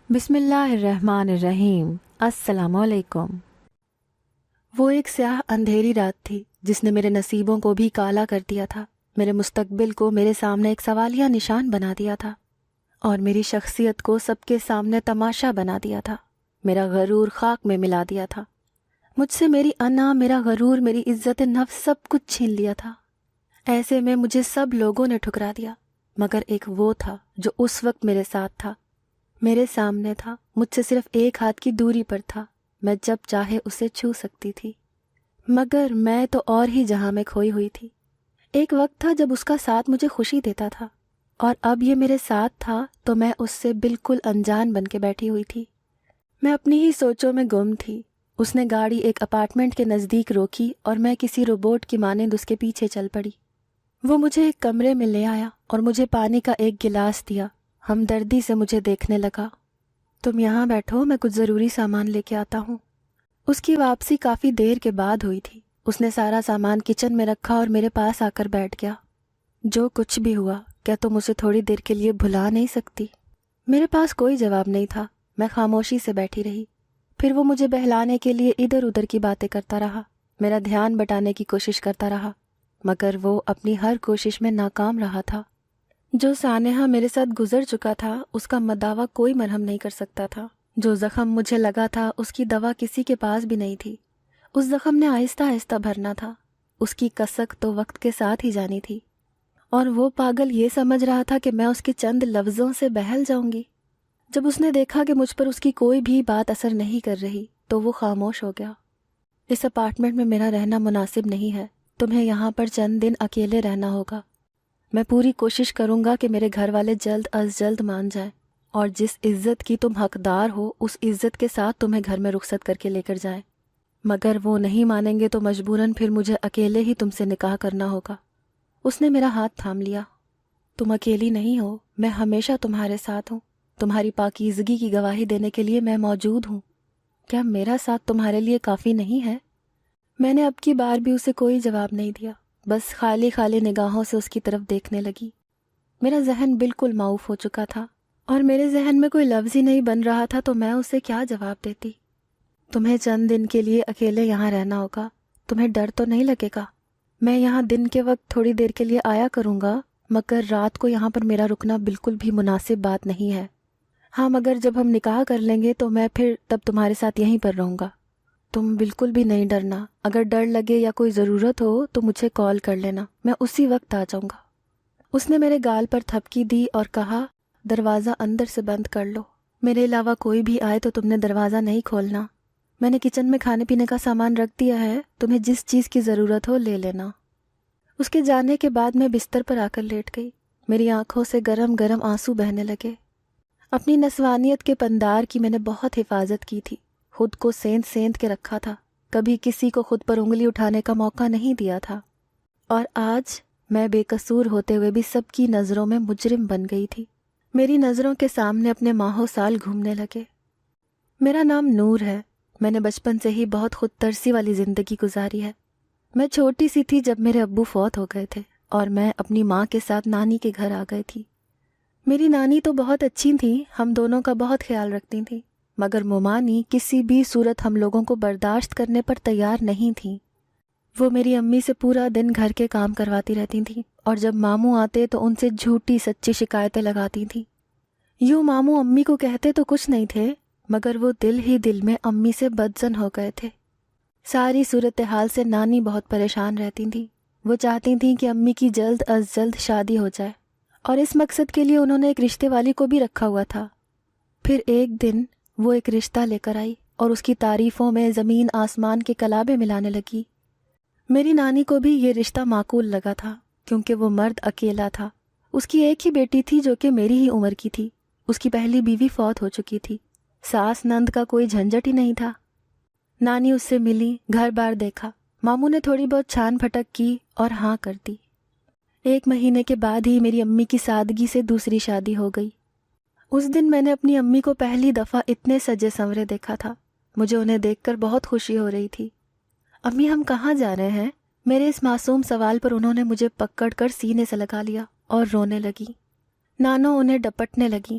بسم اللہ الرحمن الرحیم۔ السلام علیکم۔ وہ ایک سیاہ اندھیری رات تھی جس نے میرے نصیبوں کو بھی کالا کر دیا تھا، میرے مستقبل کو میرے سامنے ایک سوالیہ نشان بنا دیا تھا، اور میری شخصیت کو سب کے سامنے تماشا بنا دیا تھا، میرا غرور خاک میں ملا دیا تھا۔ مجھ سے میری انا، میرا غرور، میری عزت نفس سب کچھ چھین لیا تھا۔ ایسے میں مجھے سب لوگوں نے ٹھکرا دیا، مگر ایک وہ تھا جو اس وقت میرے ساتھ تھا، میرے سامنے تھا، مجھ سے صرف ایک ہاتھ کی دوری پر تھا، میں جب چاہے اسے چھو سکتی تھی، مگر میں تو اور ہی جہاں میں کھوئی ہوئی تھی۔ ایک وقت تھا جب اس کا ساتھ مجھے خوشی دیتا تھا، اور اب یہ میرے ساتھ تھا تو میں اس سے بالکل انجان بن کے بیٹھی ہوئی تھی۔ میں اپنی ہی سوچوں میں گم تھی۔ اس نے گاڑی ایک اپارٹمنٹ کے نزدیک روکی اور میں کسی روبوٹ کی مانند اس کے پیچھے چل پڑی۔ وہ مجھے ایک کمرے میں لے آیا اور مجھے پانی کا ایک گلاس دیا، ہمدردی سے مجھے دیکھنے لگا۔ تم یہاں بیٹھو، میں کچھ ضروری سامان لے کے آتا ہوں۔ اس کی واپسی کافی دیر کے بعد ہوئی تھی۔ اس نے سارا سامان کچن میں رکھا اور میرے پاس آ کر بیٹھ گیا۔ جو کچھ بھی ہوا، کیا تم اسے تھوڑی دیر کے لیے بھلا نہیں سکتی؟ میرے پاس کوئی جواب نہیں تھا، میں خاموشی سے بیٹھی رہی۔ پھر وہ مجھے بہلانے کے لیے ادھر ادھر کی باتیں کرتا رہا، میرا دھیان بٹانے کی کوشش کرتا رہا، مگر وہ اپنی ہر کوشش میں ناکام رہا تھا۔ جو سانحہ میرے ساتھ گزر چکا تھا اس کا مداوع کوئی مرہم نہیں کر سکتا تھا۔ جو زخم مجھے لگا تھا اس کی دوا کسی کے پاس بھی نہیں تھی۔ اس زخم نے آہستہ آہستہ بھرنا تھا، اس کی کسک تو وقت کے ساتھ ہی جانی تھی، اور وہ پاگل یہ سمجھ رہا تھا کہ میں اس کے چند لفظوں سے بہل جاؤں گی۔ جب اس نے دیکھا کہ مجھ پر اس کی کوئی بھی بات اثر نہیں کر رہی تو وہ خاموش ہو گیا۔ اس اپارٹمنٹ میں میرا رہنا مناسب نہیں ہے، تمہیں یہاں پر چند دن اکیلے رہنا ہوگا۔ میں پوری کوشش کروں گا کہ میرے گھر والے جلد از جلد مان جائیں، اور جس عزت کی تم حقدار ہو اس عزت کے ساتھ تمہیں گھر میں رخصت کر کے لے کر جائیں، مگر وہ نہیں مانیں گے تو مجبوراً پھر مجھے اکیلے ہی تم سے نکاح کرنا ہوگا۔ اس نے میرا ہاتھ تھام لیا۔ تم اکیلی نہیں ہو، میں ہمیشہ تمہارے ساتھ ہوں، تمہاری پاکیزگی کی گواہی دینے کے لیے میں موجود ہوں۔ کیا میرا ساتھ تمہارے لیے کافی نہیں ہے؟ میں نے اب کی بار بھی اسے کوئی جواب نہیں دیا، بس خالی خالی نگاہوں سے اس کی طرف دیکھنے لگی۔ میرا ذہن بالکل معاف ہو چکا تھا، اور میرے ذہن میں کوئی لفظ ہی نہیں بن رہا تھا تو میں اسے کیا جواب دیتی۔ تمہیں چند دن کے لیے اکیلے یہاں رہنا ہوگا، تمہیں ڈر تو نہیں لگے گا؟ میں یہاں دن کے وقت تھوڑی دیر کے لیے آیا کروں گا، مگر رات کو یہاں پر میرا رکنا بالکل بھی مناسب بات نہیں ہے۔ ہاں، مگر جب ہم نکاح کر لیں گے تو میں پھر تب تمہارے ساتھ یہیں پر رہوں گا۔ تم بالکل بھی نہیں ڈرنا، اگر ڈر لگے یا کوئی ضرورت ہو تو مجھے کال کر لینا، میں اسی وقت آ جاؤں گا۔ اس نے میرے گال پر تھپکی دی اور کہا، دروازہ اندر سے بند کر لو، میرے علاوہ کوئی بھی آئے تو تم نے دروازہ نہیں کھولنا۔ میں نے کچن میں کھانے پینے کا سامان رکھ دیا ہے، تمہیں جس چیز کی ضرورت ہو لے لینا۔ اس کے جانے کے بعد میں بستر پر آ کر لیٹ گئی، میری آنکھوں سے گرم گرم آنسو بہنے لگے۔ اپنی نسوانیت کے پندار کی میں نے بہت حفاظت کی تھی، خود کو سینت سینت کے رکھا تھا، کبھی کسی کو خود پر انگلی اٹھانے کا موقع نہیں دیا تھا، اور آج میں بے قصور ہوتے ہوئے بھی سب کی نظروں میں مجرم بن گئی تھی۔ میری نظروں کے سامنے اپنے ماہو سال گھومنے لگے۔ میرا نام نور ہے، میں نے بچپن سے ہی بہت خود ترسی والی زندگی گزاری ہے۔ میں چھوٹی سی تھی جب میرے ابو فوت ہو گئے تھے اور میں اپنی ماں کے ساتھ نانی کے گھر آ گئی تھی۔ میری نانی تو بہت اچھی تھیں، ہم دونوں کا بہت خیال رکھتی تھیں، مگر مومانی کسی بھی صورت ہم لوگوں کو برداشت کرنے پر تیار نہیں تھیں۔ وہ میری امی سے پورا دن گھر کے کام کرواتی رہتی تھیں، اور جب ماموں آتے تو ان سے جھوٹی سچی شکایتیں لگاتی تھیں۔ یوں ماموں امی کو کہتے تو کچھ نہیں تھے، مگر وہ دل ہی دل میں امی سے بدظن ہو گئے تھے۔ ساری صورتحال سے نانی بہت پریشان رہتی تھیں، وہ چاہتی تھیں کہ امی کی جلد از جلد شادی ہو جائے، اور اس مقصد کے لیے انہوں نے ایک رشتے والی کو بھی رکھا ہوا تھا۔ پھر ایک دن وہ ایک رشتہ لے کر آئی اور اس کی تعریفوں میں زمین آسمان کے کلابے ملانے لگی۔ میری نانی کو بھی یہ رشتہ معقول لگا تھا، کیونکہ وہ مرد اکیلا تھا، اس کی ایک ہی بیٹی تھی جو کہ میری ہی عمر کی تھی، اس کی پہلی بیوی فوت ہو چکی تھی، ساس نند کا کوئی جھنجٹ ہی نہیں تھا۔ نانی اس سے ملی، گھر بار دیکھا، ماموں نے تھوڑی بہت چھان پھٹک کی اور ہاں کر دی۔ 1 مہینے کے بعد ہی میری امی کی سادگی سے دوسری شادی ہو گئی۔ اس دن میں نے اپنی امی کو پہلی دفعہ اتنے سجے سنورے دیکھا تھا، مجھے انہیں دیکھ کر بہت خوشی ہو رہی تھی۔ امی ہم کہاں جا رہے ہیں؟ میرے اس معصوم سوال پر انہوں نے مجھے پکڑ کر سینے سے لگا لیا اور رونے لگی۔ نانو انہیں ڈپٹنے لگی۔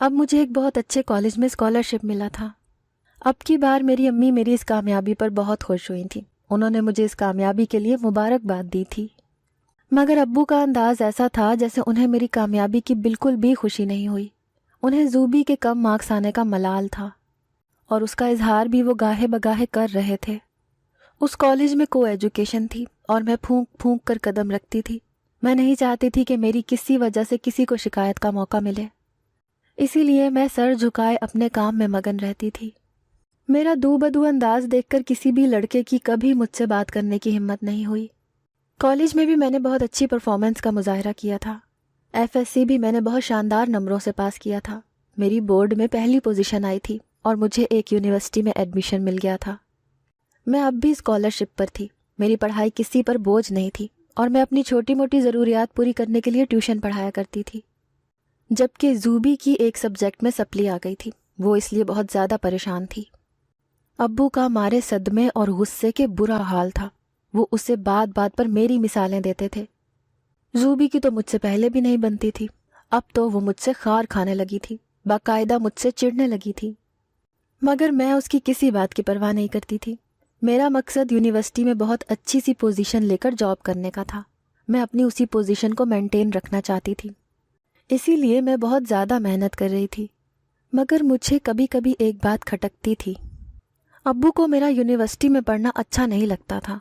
اب مجھے ایک بہت اچھے کالج میں اسکالرشپ ملا تھا۔ اب کی بار میری امی میری اس کامیابی پر بہت خوش ہوئی تھیں۔ انہوں نے مجھے اس کامیابی کے لیے مبارکباد دی تھی، مگر ابو کا انداز ایسا تھا جیسے انہیں میری کامیابی کی بالکل بھی خوشی نہیں ہوئی۔ انہیں زوبی کے کم مارکس آنے کا ملال تھا، اور اس کا اظہار بھی وہ گاہے بگاہے کر رہے تھے۔ اس کالج میں کو ایجوکیشن تھی اور میں پھونک پھونک کر قدم رکھتی تھی۔ میں نہیں چاہتی تھی کہ میری کسی وجہ سے کسی کو شکایت کا موقع ملے، اسی لیے میں سر جھکائے اپنے کام میں مگن رہتی تھی۔ میرا دو بدو انداز دیکھ کر کسی بھی لڑکے کی کبھی مجھ سے بات کرنے کی ہمت نہیں ہوئی۔ کالج میں بھی میں نے بہت اچھی پرفارمنس کا مظاہرہ کیا تھا۔ FSC بھی میں نے بہت شاندار نمبروں سے پاس کیا تھا۔ میری بورڈ میں پہلی پوزیشن آئی تھی اور مجھے ایک یونیورسٹی میں ایڈمیشن مل گیا تھا۔ میں اب بھی اسکالرشپ پر تھی، میری پڑھائی کسی پر بوجھ نہیں تھی، اور میں اپنی چھوٹی موٹی ضروریات پوری کرنے کے لیے ٹیوشن پڑھایا کرتی تھی۔ جبکہ زوبی کی ایک سبجیکٹ میں سپلی آ گئی تھی، وہ اس لیے بہت زیادہ پریشان تھی۔ ابو کا مارے صدمے اور غصے کے برا حال تھا۔ وہ اسے بات بات پر میری مثالیں دیتے تھے۔ زوبی کی تو مجھ سے پہلے بھی نہیں بنتی تھی، اب تو وہ مجھ سے خار کھانے لگی تھی، باقاعدہ مجھ سے چڑھنے لگی تھی، مگر میں اس کی کسی بات کی پرواہ نہیں کرتی تھی۔ میرا مقصد یونیورسٹی میں بہت اچھی سی پوزیشن لے کر جاب کرنے کا تھا۔ میں اپنی اسی پوزیشن کو مینٹین رکھنا چاہتی تھی، اسی لیے میں بہت زیادہ محنت کر رہی تھی۔ مگر مجھے کبھی کبھی ایک بات کھٹکتی تھی۔ ابو کو میرا یونیورسٹی میں پڑھنا اچھا نہیں لگتا تھا۔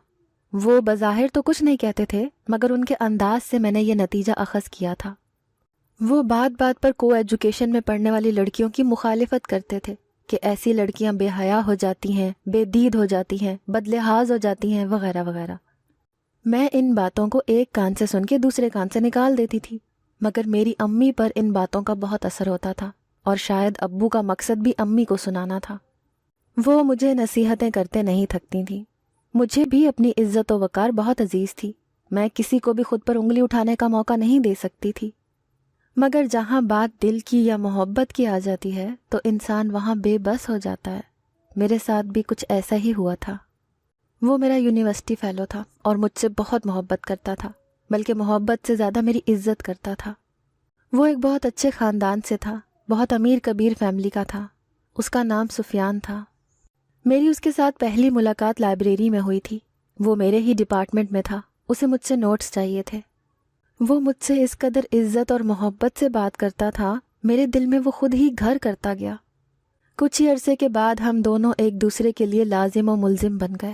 وہ بظاہر تو کچھ نہیں کہتے تھے، مگر ان کے انداز سے میں نے یہ نتیجہ اخذ کیا تھا۔ وہ بات بات پر کو ایجوکیشن میں پڑھنے والی لڑکیوں کی مخالفت کرتے تھے کہ ایسی لڑکیاں بے حیا ہو جاتی ہیں، بے دید ہو جاتی ہیں، بدلحاظ ہو جاتی ہیں، وغیرہ وغیرہ۔ میں ان باتوں کو ایک کان سے سن کے دوسرے کان سے نکال دیتی تھی، مگر میری امی پر ان باتوں کا بہت اثر ہوتا تھا، اور شاید ابو کا مقصد بھی امی کو سنانا تھا۔ وہ مجھے نصیحتیں کرتے نہیں تھکتی تھیں۔ مجھے بھی اپنی عزت و وقار بہت عزیز تھی، میں کسی کو بھی خود پر انگلی اٹھانے کا موقع نہیں دے سکتی تھی، مگر جہاں بات دل کی یا محبت کی آ جاتی ہے تو انسان وہاں بے بس ہو جاتا ہے۔ میرے ساتھ بھی کچھ ایسا ہی ہوا تھا۔ وہ میرا یونیورسٹی فیلو تھا اور مجھ سے بہت محبت کرتا تھا، بلکہ محبت سے زیادہ میری عزت کرتا تھا۔ وہ ایک بہت اچھے خاندان سے تھا، بہت امیر کبیر فیملی کا تھا۔ اس کا نام سفیان تھا۔ میری اس کے ساتھ پہلی ملاقات لائبریری میں ہوئی تھی۔ وہ میرے ہی ڈپارٹمنٹ میں تھا، اسے مجھ سے نوٹس چاہیے تھے۔ وہ مجھ سے اس قدر عزت اور محبت سے بات کرتا تھا، میرے دل میں وہ خود ہی گھر کرتا گیا۔ کچھ ہی عرصے کے بعد ہم دونوں ایک دوسرے کے لیے لازم و ملزم بن گئے۔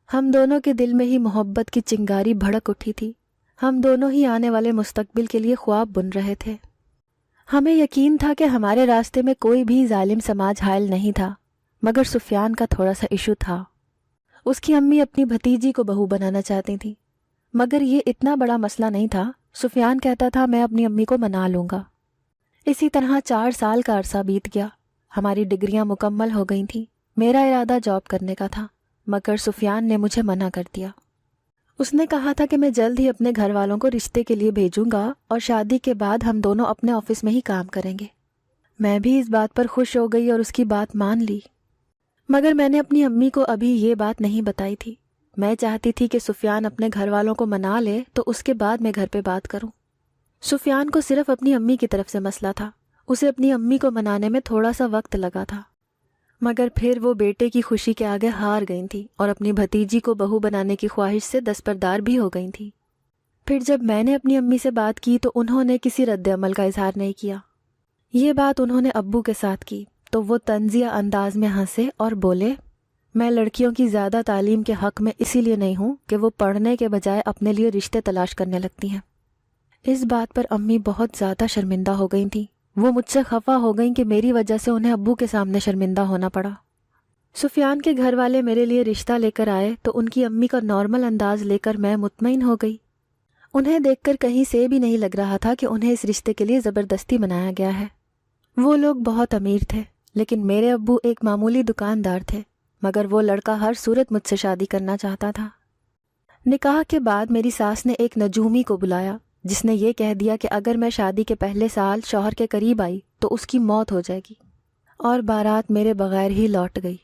ہم دونوں کے دل میں ہی محبت کی چنگاری بھڑک اٹھی تھی۔ ہم دونوں ہی آنے والے مستقبل کے لیے خواب بن رہے تھے۔ ہمیں یقین تھا کہ ہمارے راستے میں کوئی بھی ظالم سماج حائل نہیں تھا، مگر سفیان کا تھوڑا سا ایشو تھا۔ اس کی امی اپنی بھتیجی کو بہو بنانا چاہتی تھی، مگر یہ اتنا بڑا مسئلہ نہیں تھا۔ سفیان کہتا تھا میں اپنی امی کو منا لوں گا۔ اسی طرح 4 سال کا عرصہ بیت گیا۔ ہماری ڈگریاں مکمل ہو گئی تھیں۔ میرا ارادہ جاب کرنے کا تھا، مگر سفیان نے مجھے منع کر دیا۔ اس نے کہا تھا کہ میں جلد ہی اپنے گھر والوں کو رشتے کے لیے بھیجوں گا اور شادی کے بعد ہم دونوں اپنے آفس میں ہی کام کریں گے۔ میں بھی اس بات پر خوش ہو گئی اور اس کی بات مان لی، مگر میں نے اپنی امی کو ابھی یہ بات نہیں بتائی تھی۔ میں چاہتی تھی کہ سفیان اپنے گھر والوں کو منا لے تو اس کے بعد میں گھر پہ بات کروں۔ سفیان کو صرف اپنی امی کی طرف سے مسئلہ تھا، اسے اپنی امی کو منانے میں تھوڑا سا وقت لگا تھا، مگر پھر وہ بیٹے کی خوشی کے آگے ہار گئی تھی اور اپنی بھتیجی کو بہو بنانے کی خواہش سے دستبردار بھی ہو گئی تھی۔ پھر جب میں نے اپنی امی سے بات کی تو انہوں نے کسی رد عمل کا اظہار نہیں کیا۔ یہ بات انہوں نے ابو کے ساتھ کی تو وہ طنزیہ انداز میں ہنسے اور بولے، میں لڑکیوں کی زیادہ تعلیم کے حق میں اسی لیے نہیں ہوں کہ وہ پڑھنے کے بجائے اپنے لیے رشتے تلاش کرنے لگتی ہیں۔ اس بات پر امی بہت زیادہ شرمندہ ہو گئی تھیں۔ وہ مجھ سے خفا ہو گئیں کہ میری وجہ سے انہیں ابو کے سامنے شرمندہ ہونا پڑا۔ سفیان کے گھر والے میرے لیے رشتہ لے کر آئے تو ان کی امی کا نارمل انداز لے کر میں مطمئن ہو گئی۔ انہیں دیکھ کر کہیں سے بھی نہیں لگ رہا تھا کہ انہیں اس رشتے کے لیے زبردستی بنایا گیا ہے۔ وہ لوگ بہت امیر تھے، لیکن میرے ابو ایک معمولی دکاندار تھے، مگر وہ لڑکا ہر صورت مجھ سے شادی کرنا چاہتا تھا۔ نکاح کے بعد میری ساس نے ایک نجومی کو بلایا جس نے یہ کہہ دیا کہ اگر میں شادی کے پہلے سال شوہر کے قریب آئی تو اس کی موت ہو جائے گی، اور بارات میرے بغیر ہی لوٹ گئی۔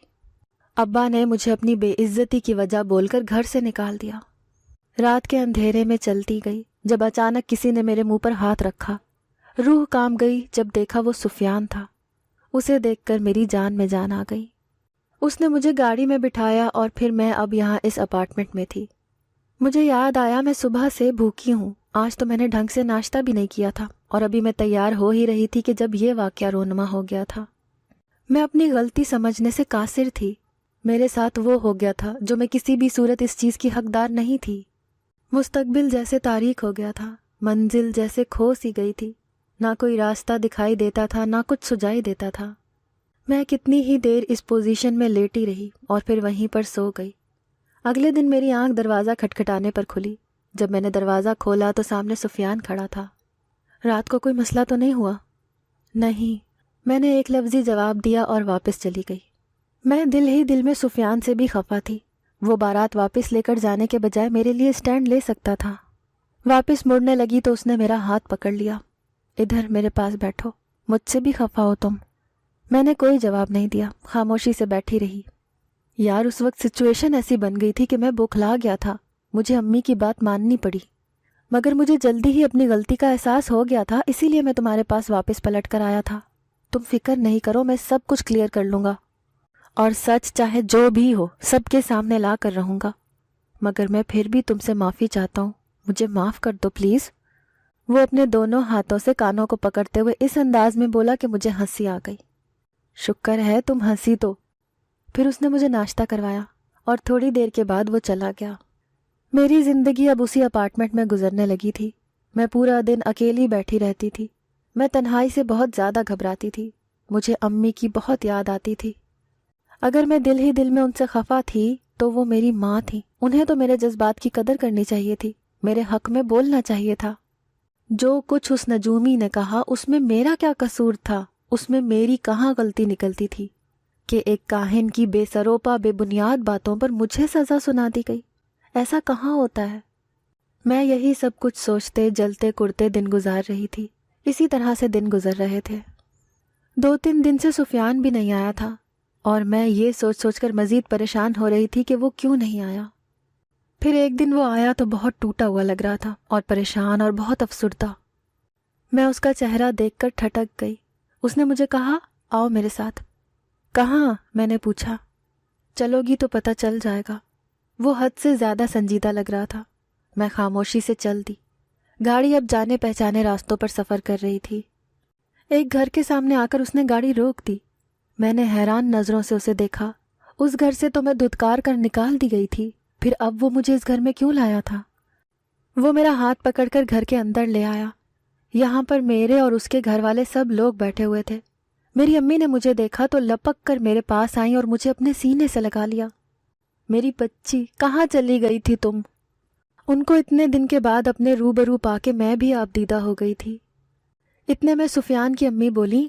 ابا نے مجھے اپنی بے عزتی کی وجہ بول کر گھر سے نکال دیا۔ رات کے اندھیرے میں چلتی گئی، جب اچانک کسی نے میرے منہ پر ہاتھ رکھا۔ روح کانپ گئی جب دیکھا وہ سفیان تھا۔ اسے دیکھ کر میری جان میں جان آ گئی۔ اس نے مجھے گاڑی میں بٹھایا اور پھر میں اب یہاں اس اپارٹمنٹ میں تھی۔ مجھے یاد آیا میں صبح سے بھوکی ہوں، آج تو میں نے ڈھنگ سے ناشتہ بھی نہیں کیا تھا، اور ابھی میں تیار ہو ہی رہی تھی کہ جب یہ واقعہ رونما ہو گیا تھا۔ میں اپنی غلطی سمجھنے سے قاصر تھی۔ میرے ساتھ وہ ہو گیا تھا جو میں کسی بھی صورت اس چیز کی حقدار نہیں تھی۔ مستقبل جیسے تاریک ہو گیا تھا، منزل جیسے کھو سی گئی تھی، نہ کوئی راستہ دکھائی دیتا تھا، نہ کچھ سجائی دیتا تھا۔ میں کتنی ہی دیر اس پوزیشن میں لیٹی رہی اور پھر وہیں پر سو گئی۔ اگلے دن میری آنکھ دروازہ کھٹکھٹانے پر کھلی۔ جب میں نے دروازہ کھولا تو سامنے سفیان کھڑا تھا۔ رات کو کوئی مسئلہ تو نہیں ہوا؟ نہیں، میں نے ایک لفظی جواب دیا اور واپس چلی گئی۔ میں دل ہی دل میں سفیان سے بھی خفا تھی۔ وہ بارات واپس لے کر جانے کے بجائے میرے لیے اسٹینڈ لے سکتا تھا۔ واپس مڑنے لگی تو اس نے میرا ہاتھ پکڑ لیا۔ ادھر میرے پاس بیٹھو، مجھ سے بھی خفا ہو تم؟ میں نے کوئی جواب نہیں دیا، خاموشی سے بیٹھی رہی۔ یار اس وقت سچویشن ایسی بن گئی تھی کہ میں بوکھلا گیا تھا۔ مجھے امی کی بات ماننی پڑی، مگر مجھے جلدی ہی اپنی غلطی کا احساس ہو گیا تھا، اسی لیے میں تمہارے پاس واپس پلٹ کر آیا تھا۔ تم فکر نہیں کرو، میں سب کچھ کلیئر کر لوں گا، اور سچ چاہے جو بھی ہو سب کے سامنے لا کر رہوں گا۔ مگر میں پھر بھی تم سے معافی چاہتا ہوں، مجھے معاف کر دو پلیز۔ وہ اپنے دونوں ہاتھوں سے کانوں کو پکڑتے ہوئے اس انداز میں بولا کہ مجھے ہنسی آ گئی۔ شکر ہے تم ہنسی تو۔ پھر اس نے مجھے ناشتہ کروایا اور تھوڑی دیر کے بعد وہ چلا گیا۔ میری زندگی اب اسی اپارٹمنٹ میں گزرنے لگی تھی۔ میں پورا دن اکیلی بیٹھی رہتی تھی۔ میں تنہائی سے بہت زیادہ گھبراتی تھی۔ مجھے امی کی بہت یاد آتی تھی۔ اگر میں دل ہی دل میں ان سے خفا تھی تو وہ میری ماں تھی، انہیں تو میرے جذبات کی قدر کرنی چاہیے تھی، میرے حق میں بولنا چاہیے تھا۔ جو کچھ اس نجومی نے کہا اس میں میرا کیا قصور تھا؟ اس میں میری کہاں غلطی نکلتی تھی کہ ایک کاہن کی بے سروپا بے بنیاد باتوں پر مجھے سزا سنا دی گئی؟ ایسا کہاں ہوتا ہے؟ میں یہی سب کچھ سوچتے جلتے کڑتے دن گزار رہی تھی۔ اسی طرح سے دن گزر رہے تھے۔ 2-3 دن سے سفیان بھی نہیں آیا تھا، اور میں یہ سوچ سوچ کر مزید پریشان ہو رہی تھی کہ وہ کیوں نہیں آیا۔ پھر ایک دن وہ آیا تو بہت ٹوٹا ہوا لگ رہا تھا اور پریشان اور بہت افسردہ۔ میں اس کا چہرہ دیکھ کر ٹھٹک گئی۔ اس نے مجھے کہا، آؤ میرے ساتھ۔ کہاں؟ میں نے پوچھا۔ چلو گی تو پتہ چل جائے گا۔ وہ حد سے زیادہ سنجیدہ لگ رہا تھا۔ میں خاموشی سے چل دی۔ گاڑی اب جانے پہچانے راستوں پر سفر کر رہی تھی۔ ایک گھر کے سامنے آ کر اس نے گاڑی روک دی۔ میں نے حیران نظروں سے اسے دیکھا۔ اس گھر سے تو میں دھتکار کر نکال دی گئی تھی، پھر اب وہ مجھے اس گھر میں کیوں لایا تھا؟ وہ میرا ہاتھ پکڑ کر گھر کے اندر لے آیا۔ یہاں پر میرے اور اس کے گھر والے سب لوگ بیٹھے ہوئے تھے۔ میری امی نے مجھے دیکھا تو لپک کر میرے پاس آئیں اور مجھے اپنے سینے سے لگا لیا۔ میری بچی، کہاں چلی گئی تھی تم؟ ان کو اتنے دن کے بعد اپنے روبرو پا کے میں بھی آبدیدہ ہو گئی تھی۔ اتنے میں سفیان کی امی بولی،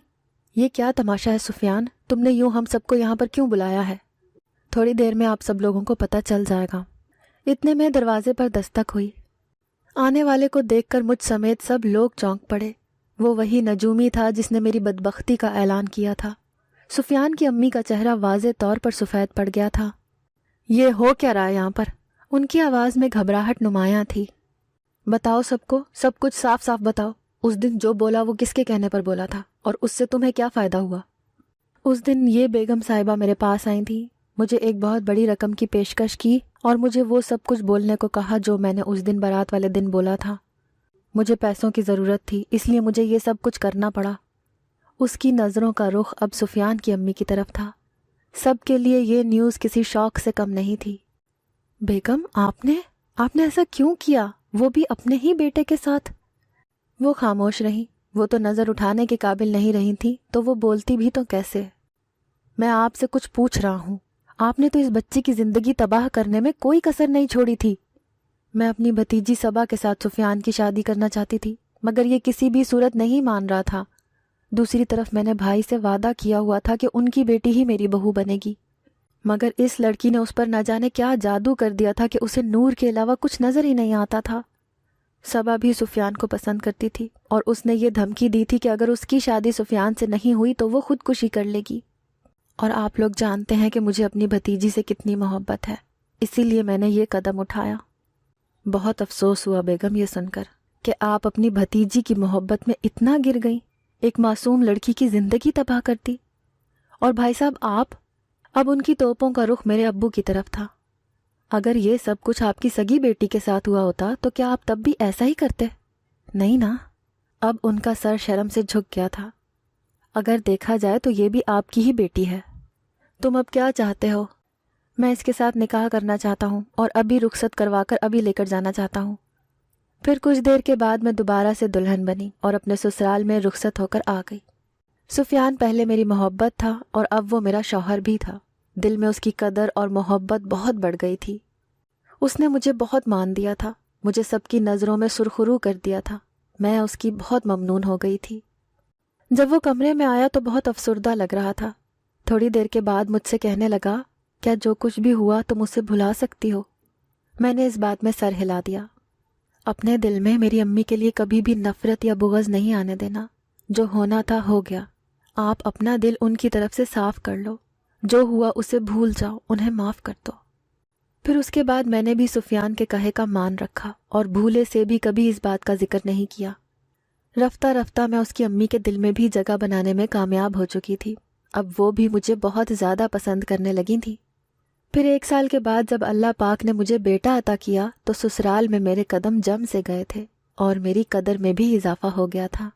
یہ کیا تماشا ہے سفیان؟ تم نے یوں ہم سب کو یہاں پر کیوں بلایا ہے؟ تھوڑی دیر میں آپ سب لوگوں کو پتہ چل جائے گا۔ اتنے میں دروازے پر دستک ہوئی۔ آنے والے کو دیکھ کر مجھ سمیت سب لوگ چونک پڑے۔ وہ وہی نجومی تھا جس نے میری بدبختی کا اعلان کیا تھا۔ سفیان کی امی کا چہرہ واضح طور پر سفید پڑ گیا تھا۔ یہ ہو کیا رہا ہے یہاں پر؟ ان کی آواز میں گھبراہٹ نمایاں تھی۔ بتاؤ سب کو، سب کچھ صاف صاف بتاؤ۔ اس دن جو بولا وہ کس کے کہنے پر بولا تھا، اور اس سے تمہیں کیا فائدہ ہوا؟ اس دن یہ بیگم صاحبہ میرے پاس آئی تھیں، مجھے ایک بہت بڑی رقم کی پیشکش کی اور مجھے وہ سب کچھ بولنے کو کہا جو میں نے اس دن بارات والے دن بولا تھا۔ مجھے پیسوں کی ضرورت تھی، اس لیے مجھے یہ سب کچھ کرنا پڑا۔ اس کی نظروں کا رخ اب سفیان کی امی کی طرف تھا۔ سب کے لیے یہ نیوز کسی شوق سے کم نہیں تھی۔ بیگم، آپ نے ایسا کیوں کیا، وہ بھی اپنے ہی بیٹے کے ساتھ؟ وہ خاموش رہیں۔ وہ تو نظر اٹھانے کے قابل نہیں رہی تھی تو وہ بولتی بھی تو کیسے؟ میں آپ سے کچھ پوچھ رہا ہوں۔ آپ نے تو اس بچی کی زندگی تباہ کرنے میں کوئی کسر نہیں چھوڑی تھی۔ میں اپنی بھتیجی صبا کے ساتھ سفیان کی شادی کرنا چاہتی تھی، مگر یہ کسی بھی صورت نہیں مان رہا تھا۔ دوسری طرف میں نے بھائی سے وعدہ کیا ہوا تھا کہ ان کی بیٹی ہی میری بہو بنے گی، مگر اس لڑکی نے اس پر نہ جانے کیا جادو کر دیا تھا کہ اسے نور کے علاوہ کچھ نظر ہی نہیں آتا تھا۔ صبا بھی سفیان کو پسند کرتی تھی اور اس نے یہ دھمکی دی تھی کہ اگر اس کی شادی سفیان سے نہیں ہوئی تو وہ خودکشی کر لے گی۔ اور آپ لوگ جانتے ہیں کہ مجھے اپنی بھتیجی سے کتنی محبت ہے، اسی لیے میں نے یہ قدم اٹھایا۔ بہت افسوس ہوا بیگم یہ سن کر کہ آپ اپنی بھتیجی کی محبت میں اتنا گر گئیں، ایک معصوم لڑکی کی زندگی تباہ کر دی۔ اور بھائی صاحب آپ، اب ان کی توپوں کا رخ میرے ابو کی طرف تھا۔ اگر یہ سب کچھ آپ کی سگی بیٹی کے ساتھ ہوا ہوتا تو کیا آپ تب بھی ایسا ہی کرتے؟ نہیں نا۔ اب ان کا سر شرم سے جھک گیا تھا۔ اگر دیکھا جائے تو یہ بھی آپ کی ہی بیٹی ہے۔ تم اب کیا چاہتے ہو؟ میں اس کے ساتھ نکاح کرنا چاہتا ہوں اور ابھی رخصت کروا کر ابھی لے کر جانا چاہتا ہوں۔ پھر کچھ دیر کے بعد میں دوبارہ سے دلہن بنی اور اپنے سسرال میں رخصت ہو کر آ گئی۔ سفیان پہلے میری محبت تھا اور اب وہ میرا شوہر بھی تھا۔ دل میں اس کی قدر اور محبت بہت بڑھ گئی تھی۔ اس نے مجھے بہت مان دیا تھا، مجھے سب کی نظروں میں سرخرو کر دیا تھا۔ میں اس کی بہت ممنون ہو گئی تھی۔ جب وہ کمرے میں آیا تو بہت افسردہ لگ رہا تھا۔ تھوڑی دیر کے بعد مجھ سے کہنے لگا، کیا جو کچھ بھی ہوا تم اسے بھلا سکتی ہو؟ میں نے اس بات میں سر ہلا دیا۔ اپنے دل میں میری امی کے لیے کبھی بھی نفرت یا بغض نہیں آنے دینا۔ جو ہونا تھا ہو گیا۔ آپ اپنا دل ان کی طرف سے صاف کر لو۔ جو ہوا اسے بھول جاؤ، انہیں معاف کر دو۔ پھر اس کے بعد میں نے بھی سفیان کے کہے کا مان رکھا اور بھولے سے بھی کبھی اس بات کا ذکر نہیں کیا۔ رفتہ رفتہ میں اس کی امی کے دل میں بھی جگہ بنانے میں کامیاب ہو چکی تھی۔ اب وہ بھی مجھے بہت زیادہ پسند کرنے لگی تھی۔ پھر 1 سال کے بعد جب اللہ پاک نے مجھے بیٹا عطا کیا تو سسرال میں میرے قدم جم سے گئے تھے اور میری قدر میں بھی اضافہ ہو گیا تھا۔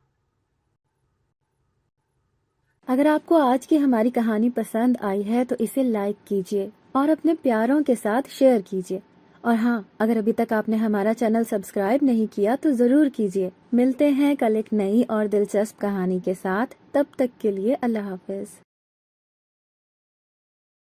اگر آپ کو آج کی ہماری کہانی پسند آئی ہے تو اسے لائک کیجیے اور اپنے پیاروں کے ساتھ شیئر کیجیے۔ اور ہاں، اگر ابھی تک آپ نے ہمارا چینل سبسکرائب نہیں کیا تو ضرور کیجیے۔ ملتے ہیں کل ایک نئی اور دلچسپ کہانی کے ساتھ، تب تک کے لیے اللہ حافظ۔